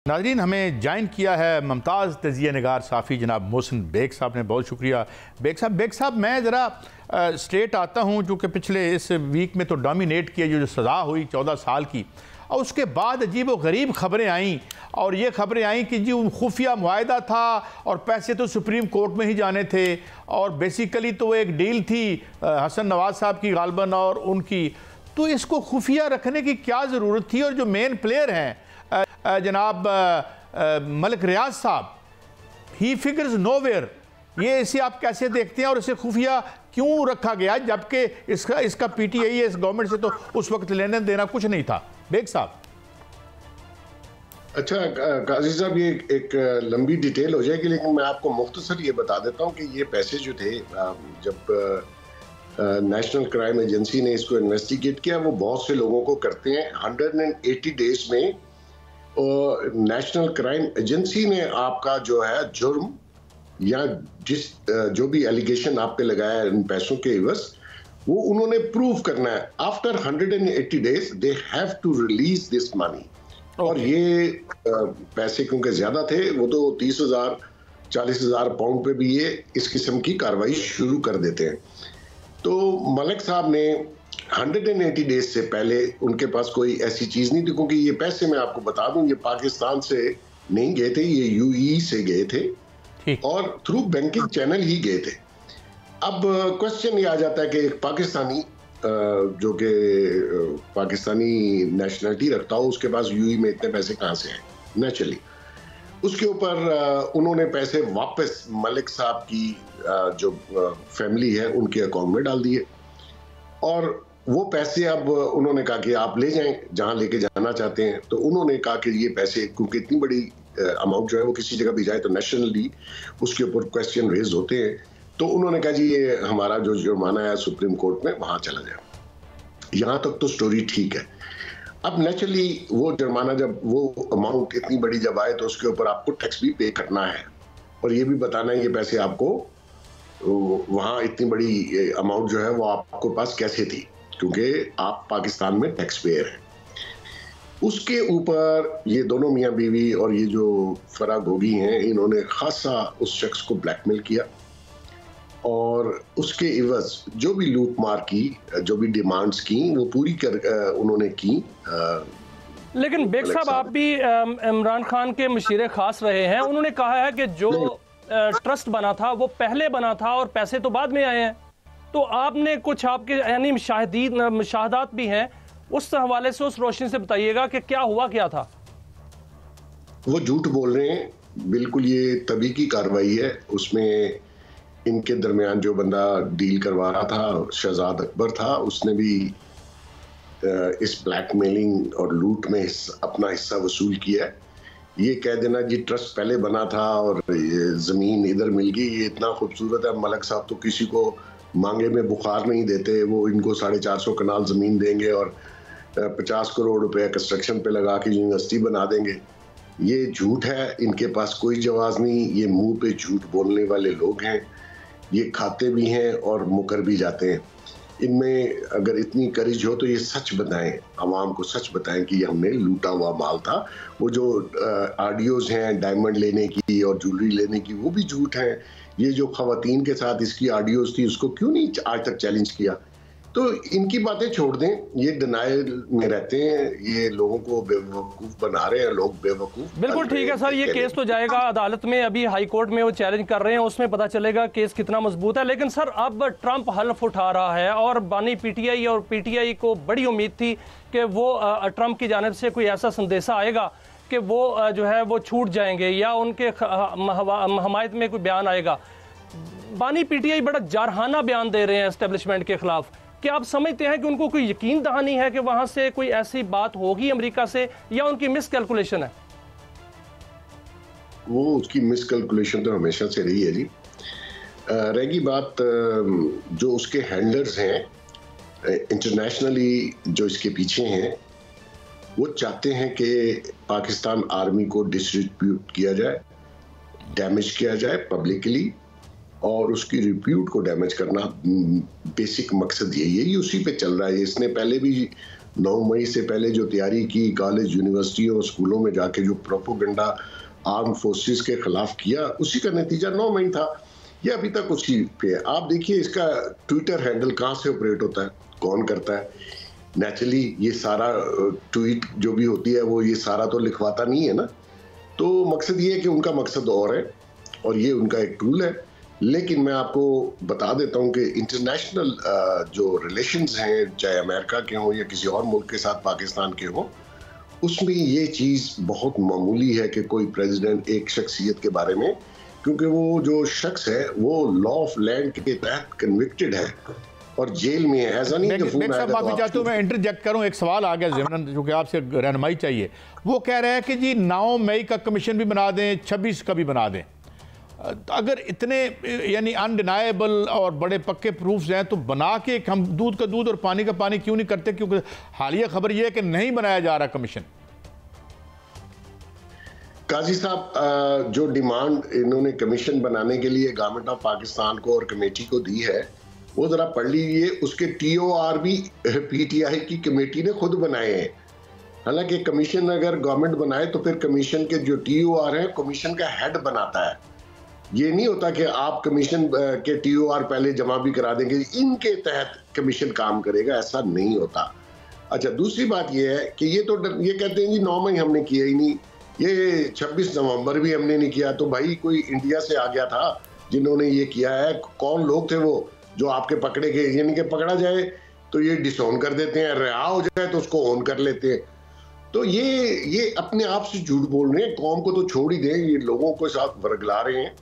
नाज़रीन, हमें ज्वाइन किया है मुमताज़ तजिया निगार साफ़ी जनाब मोहसिन बेग साहब ने। बहुत शुक्रिया बेग साहब मैं ज़रा स्ट्रेट आता हूँ, जो कि पिछले इस वीक में तो डोमिनेट किया जो सज़ा हुई 14 साल की, और उसके बाद अजीब व गरीब ख़बरें आईं, और ये ख़बरें आईं कि जी खुफिया मुआहदा था और पैसे तो सुप्रीम कोर्ट में ही जाने थे, और बेसिकली तो वो एक डील थी हसन नवाज साहब की गालबन और उनकी। तो इसको खुफिया रखने की क्या ज़रूरत थी? और जो मेन प्लेयर हैं जनाब मलिक रियाज साहब, ही फिगर्स नोवेयर, ये इसे आप कैसे देखते हैं और इसे खुफिया क्यों रखा गया, जबकि इसका पीटीआई इस गवर्नमेंट से तो उस वक्त लेने देना कुछ नहीं था? बेग साहब। अच्छा काजी साहब, ये एक लंबी डिटेल हो जाएगी, लेकिन मैं आपको मुख्तसर ये बता देता हूँ कि ये पैसे जो थे, जब नेशनल क्राइम एजेंसी ने इसको इन्वेस्टिगेट किया, वो बहुत से लोगों को करते हैं 180 डेज में। और नेशनल क्राइम एजेंसी ने आपका जो है जुर्म या जो भी एलिगेशन आप पे लगाया है इन पैसों के इवज, वो उन्होंने प्रूव करना है। After 180 days they have to release this money. और ये पैसे क्योंकि ज्यादा थे, वो तो 30,000 40,000 पाउंड पे भी ये इस किस्म की कार्रवाई शुरू कर देते हैं। तो मलिक साहब ने 180 डेज से पहले उनके पास कोई ऐसी चीज नहीं थी, क्योंकि ये पैसे मैं आपको बता दूं, ये पाकिस्तान से नहीं गए थे, ये यूएई से गए थे और थ्रू बैंकिंग चैनल ही गए थे। अब क्वेश्चन ये आ जाता है कि एक पाकिस्तानी जो कि पाकिस्तानी नेशनलिटी रखता हो, उसके पास यूएई में इतने पैसे कहां से आए? नेचुरली उसके ऊपर उन्होंने पैसे वापस मलिक साहब की जो फैमिली है उनके अकाउंट में डाल दिए, और वो पैसे अब उन्होंने कहा कि आप ले जाएं जहां लेके जाना चाहते हैं। तो उन्होंने कहा कि ये पैसे, क्योंकि इतनी बड़ी अमाउंट जो है वो किसी जगह भी जाए तो नेशनली उसके ऊपर क्वेश्चन रेज होते हैं, तो उन्होंने कहा जी ये हमारा जो जुर्माना है सुप्रीम कोर्ट में वहां चला जाए। यहां तक तो स्टोरी ठीक है। अब नेचुरली वो जुर्माना, जब वो अमाउंट इतनी बड़ी जब आए, तो उसके ऊपर आपको टैक्स भी पे करना है और ये भी बताना है ये पैसे आपको वहां इतनी बड़ी अमाउंट जो है वो आपको पास कैसे थी, क्योंकि आप पाकिस्तान में टैक्स पेयर हैं। उसके ऊपर ये दोनों मियां बीवी और ये जो फराह गोगी हैं, इन्होंने खासा उस शख्स को ब्लैकमेल किया, और उसके इवज जो भी लूट मार की, जो भी डिमांड्स की, वो पूरी उन्होंने की। लेकिन बेग साहब, आप भी इमरान खान के मशीर खास रहे हैं, उन्होंने कहा है कि जो ट्रस्ट बना था वो पहले बना था और पैसे तो बाद में आए हैं। तो आपने कुछ आपके यानी मुशाहदात भी हैं, उस हवाले से, उस रोशनी से बताइएगा कि क्या हुआ, क्या था? वो झूठ बोल रहे हैं, बिल्कुल ये तभी की कार्रवाई है। उसमें इनके दरमियान जो बंदा डील करवा रहा था, शहजाद अकबर था, उसने भी इस ब्लैकमेलिंग और लूट में अपना हिस्सा वसूल किया है। ये कह देना जी ट्रस्ट पहले बना था और जमीन इधर मिल गई, ये इतना खूबसूरत है। मलिक साहब तो किसी को मांगे में बुखार नहीं देते, वो इनको 450 कनाल जमीन देंगे और 50 करोड़ रुपए कंस्ट्रक्शन पे लगा के यूनिवर्सिटी बना देंगे। ये झूठ है, इनके पास कोई जवाब नहीं। ये मुंह पे झूठ बोलने वाले लोग हैं, ये खाते भी हैं और मुकर भी जाते हैं। इनमें अगर इतनी करेज हो तो ये सच बताएं, आवाम को सच बताएं कि ये हमने लूटा हुआ माल था। वो जो ऑडियोज हैं डायमंड लेने की और ज्वेलरी लेने की, वो भी झूठ है। ये जो खवातीन के साथ इसकी ऑडियोज थी, उसको क्यों नहीं आज तक चैलेंज किया? तो इनकी बातें छोड़ दें, ये डिनायल में रहते हैं, ये लोगों को बेवकूफ बना रहे हैं, लोग बेवकूफ। बिल्कुल ठीक है सर, ये केस तो जाएगा अदालत में, अभी हाई कोर्ट में वो चैलेंज कर रहे हैं, उसमें पता चलेगा केस कितना मजबूत है। लेकिन सर अब ट्रंप हल्फ उठा रहा है, और बानी पीटीआई और पीटीआई को बड़ी उम्मीद थी कि वो ट्रंप की जानिब से कोई ऐसा संदेशा आएगा कि वो जो है वो छूट जाएंगे या उनके हमायत में कोई बयान आएगा। बानी पीटीआई बड़ा जारहाना बयान दे रहे हैं एस्टेब्लिशमेंट के खिलाफ। क्या आप समझते हैं कि उनको कोई यकीन दहानी है कि वहां से कोई ऐसी बात होगी अमेरिका से, या उनकी मिस कैलकुलेशन है? वो उसकी मिस कैलकुलेशन तो हमेशा से रही है जी। रहेगी बात, जो उसके हैंडलर्स हैं इंटरनेशनली, जो इसके पीछे हैं, वो चाहते हैं कि पाकिस्तान आर्मी को डिसरिप्यूट किया जाए, डैमेज किया जाए पब्लिकली, और उसकी रिप्यूट को डैमेज करना बेसिक मकसद यही है। उसी पे चल रहा है। इसने पहले भी 9 मई से पहले जो तैयारी की कॉलेज, यूनिवर्सिटी और स्कूलों में जाके जो प्रोपोगंडा आर्म फोर्सेस के खिलाफ किया, उसी का नतीजा 9 मई था। ये अभी तक उसी पे है। आप देखिए इसका ट्विटर हैंडल कहाँ से ऑपरेट होता है, कौन करता है। नेचुरली ये सारा ट्वीट जो भी होती है वो ये सारा तो लिखवाता नहीं है ना। तो मकसद ये है कि उनका मकसद और है और ये उनका एक टूल है। लेकिन मैं आपको बता देता हूं कि इंटरनेशनल जो रिलेशंस हैं, चाहे अमेरिका के हों या किसी और मुल्क के साथ पाकिस्तान के हों, उसमें ये चीज़ बहुत मामूली है कि कोई प्रेसिडेंट एक शख्सियत के बारे में, क्योंकि वो जो शख्स है वो लॉ ऑफ लैंड के तहत कन्विक्टेड है और जेल में है। ऐसा नहीं कि माफी चाहता हूँ, मैं इंटरजेक्ट करूँ, एक सवाल आ गया ज़हन जो कि आपसे रहनुमाई चाहिए। वो कह रहे हैं कि जी 9 मई का कमीशन भी बना दें, 26 का भी बना दें। अगर इतने यानी अनडिनाएबल और बड़े पक्के प्रूफ्स हैं तो बना के हम दूध का दूध और पानी का पानी क्यों नहीं करते? क्योंकि हालिया खबर यह है कि नहीं बनाया जा रहा कमीशन। काजी साहब, जो डिमांड इन्होंने कमीशन बनाने के लिए गवर्नमेंट ऑफ पाकिस्तान को और कमेटी को दी है वो जरा पढ़ लीजिए। उसके TOR भी PTI की कमेटी ने खुद बनाए हैं। हालांकि कमीशन अगर गवर्नमेंट बनाए तो फिर कमीशन के जो TOR है कमीशन का हेड बनाता है। ये नहीं होता कि आप कमीशन के TOR पहले जमा भी करा देंगे, इनके तहत कमीशन काम करेगा, ऐसा नहीं होता। अच्छा, दूसरी बात ये है कि ये कहते हैं जी 9 मई हमने किया ही नहीं, ये 26 नवंबर भी हमने नहीं किया। तो भाई कोई इंडिया से आ गया था जिन्होंने ये किया है? कौन लोग थे वो जो आपके पकड़े गए? यानी कि पकड़ा जाए तो ये डिसऑन कर देते हैं, रिहा हो जाए तो उसको ऑन कर लेते हैं। तो ये अपने आप से झूठ बोल रहे हैं। कौम को तो छोड़ ही दें, ये लोगों को साथ वर्गला रहे हैं।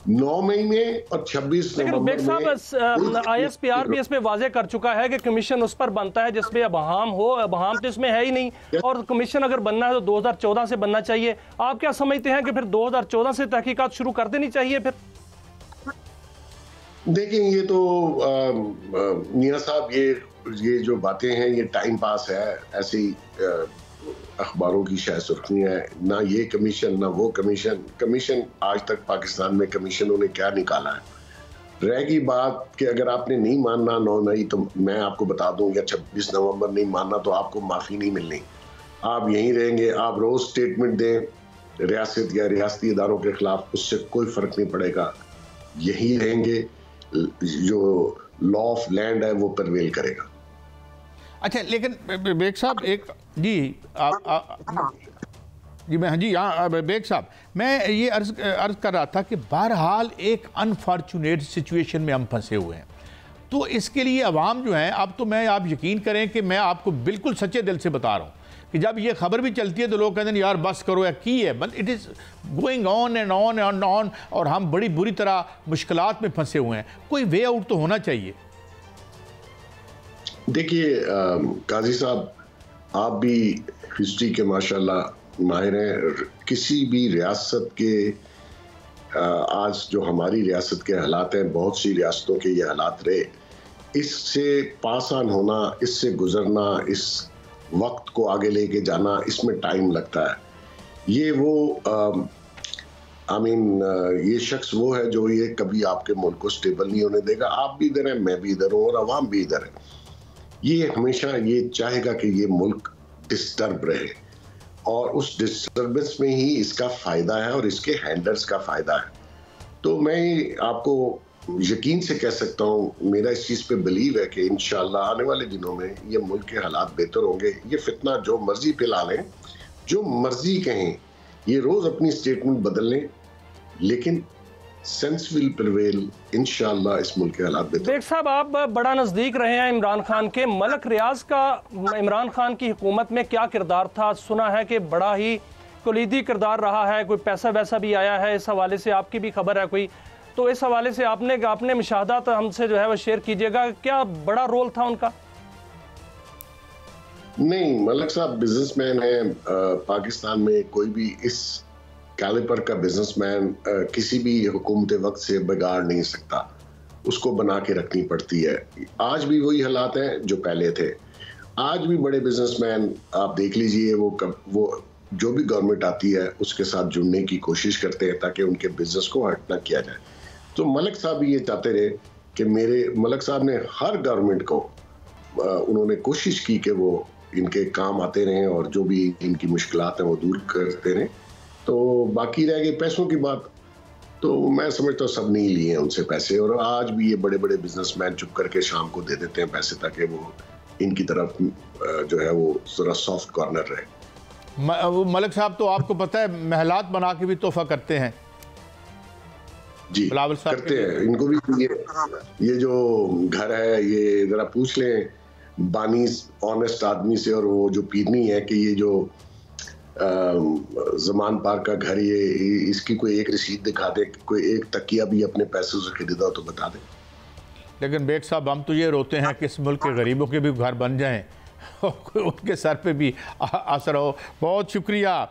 9 मई में और 26 नवंबर में ISPR भी इसमें वाजे कर चुका है कि कमीशन उस पर बनता है जिसमें अबहाम हो। अबहाम तो इसमें है ही नहीं, और कमीशन अगर बनना है तो 2014 से बनना चाहिए। आप क्या समझते हैं कि फिर 2014 से तहकीकात शुरू कर देनी चाहिए? फिर देखिए, ये तो मियां साहब ये जो बातें हैं ये टाइम पास है, ऐसी अखबारों की शायद सुर्खियां है। ना ये कमीशन ना वो कमीशन आज तक पाकिस्तान में कमीशनों ने क्या निकाला है। रहेगी बात कि अगर आपने नहीं मानना 9 मई तो मैं आपको बता दूं, या 26 नवंबर नहीं मानना तो आपको माफ़ी नहीं मिलनी। आप यहीं रहेंगे, आप रोज़ स्टेटमेंट दें रियासत या रियासती इदारों के खिलाफ, उससे कोई फ़र्क नहीं पड़ेगा। यही रहेंगे, जो लॉ ऑफ लैंड है वो परवेल करेगा। अच्छा, लेकिन बेग साहब एक जी जी मैं जी यहाँ बेग साहब, मैं ये अर्ज कर रहा था कि बहरहाल एक अनफॉर्चुनेट सिचुएशन में हम फंसे हुए हैं। तो इसके लिए अवाम जो है, अब तो आप यकीन करें कि मैं आपको बिल्कुल सच्चे दिल से बता रहा हूँ कि जब ये खबर भी चलती है तो लोग कहते हैं यार बस करो या की है, but it is going on and on and on, और हम बड़ी बुरी तरह मुश्किलात में फंसे हुए हैं। कोई वे आउट तो होना चाहिए। देखिए काजी साहब, आप भी हिस्ट्री के माशाल्लाह माहिर हैं। किसी भी रियासत के आज जो हमारी रियासत के हालात हैं, बहुत सी रियासतों के ये हालात रहे, इससे पास ऑन होना, इससे गुजरना, इस वक्त को आगे लेके जाना, इसमें टाइम लगता है। ये वो ये शख्स वो है जो ये कभी आपके मुल्क को स्टेबल नहीं होने देगा। आप भी इधर हैं, मैं भी इधर हूँ, और अवाम भी इधर है। ये हमेशा ये चाहेगा कि ये मुल्क डिस्टर्ब रहे, और उस डिस्टर्बेंस में ही इसका फ़ायदा है और इसके हैंडलर्स का फ़ायदा है। तो मैं आपको यकीन से कह सकता हूँ, मेरा इस चीज़ पे बिलीव है कि इंशाल्लाह आने वाले दिनों में ये मुल्क के हालात बेहतर होंगे। ये फितना जो मर्जी फैला लें, जो मर्जी कहें, ये रोज़ अपनी स्टेटमेंट बदल लें, लेकिन सेंस विल प्रिवेल। इंशाल्लाह इस मुल्क के हालात बेहतर। बेग साहब, आप बड़ा नज़दीक रहे हैं इमरान खान के। मलक रियाज का इमरान खान की हुकूमत में क्या किरदार था? सुना है कि बड़ा ही कलीदी किरदार रहा है, कोई पैसा वैसा भी आया है, इस हवाले से आपकी भी खबर है कोई? तो इस हवाले से आपने मुशाहदात हमसे जो है वो शेयर कीजिएगा। क्या बड़ा रोल था उनका? नहीं, मलक साहब बिजनेसमैन है। पाकिस्तान में कोई भी इस कैलिपर का बिजनेसमैन किसी भी हुकूमत वक्त से बिगाड़ नहीं सकता, उसको बना के रखनी पड़ती है। आज भी वही हालात हैं जो पहले थे। आज भी बड़े बिजनेसमैन आप देख लीजिए, वो जो भी गवर्नमेंट आती है उसके साथ जुड़ने की कोशिश करते हैं ताकि उनके बिजनेस को हर्ट ना किया जाए। तो मलक साहब भी ये चाहते रहे कि मलक साहब ने हर गवर्नमेंट को उन्होंने कोशिश की कि वो इनके काम आते रहें और जो भी इनकी मुश्किलात हैं वो दूर करते रहें। तो बाकी रह गई पैसों की बात, तो मैं समझता हूँ सब नहीं लिए हैं उनसे पैसे, और आज भी ये बड़े बड़े बिजनेसमैन चुप करके शाम को दे देते हैं पैसे ताकि वो इनकी तरफ जो है वो जरा सॉफ्ट कॉर्नर रहे। मलिक साहब, तो आपको पता है महलात बना के भी तोहफा करते हैं जी, बिलावल साहब करते हैं। इनको भी ये जो घर है ये जरा पूछ लें बानी ऑनेस्ट आदमी से, और वो जो पीरनी है कि ये जो जमान पार्क का घर, ये इसकी कोई एक रसीद दिखा दे, कोई एक तकिया भी अपने पैसों से खरीदा हो तो बता दे। लेकिन बेग साहब, हम तो ये रोते हैं कि इस मुल्क के गरीबों के भी घर बन जाएं, उनके सर पे भी असर हो। बहुत शुक्रिया।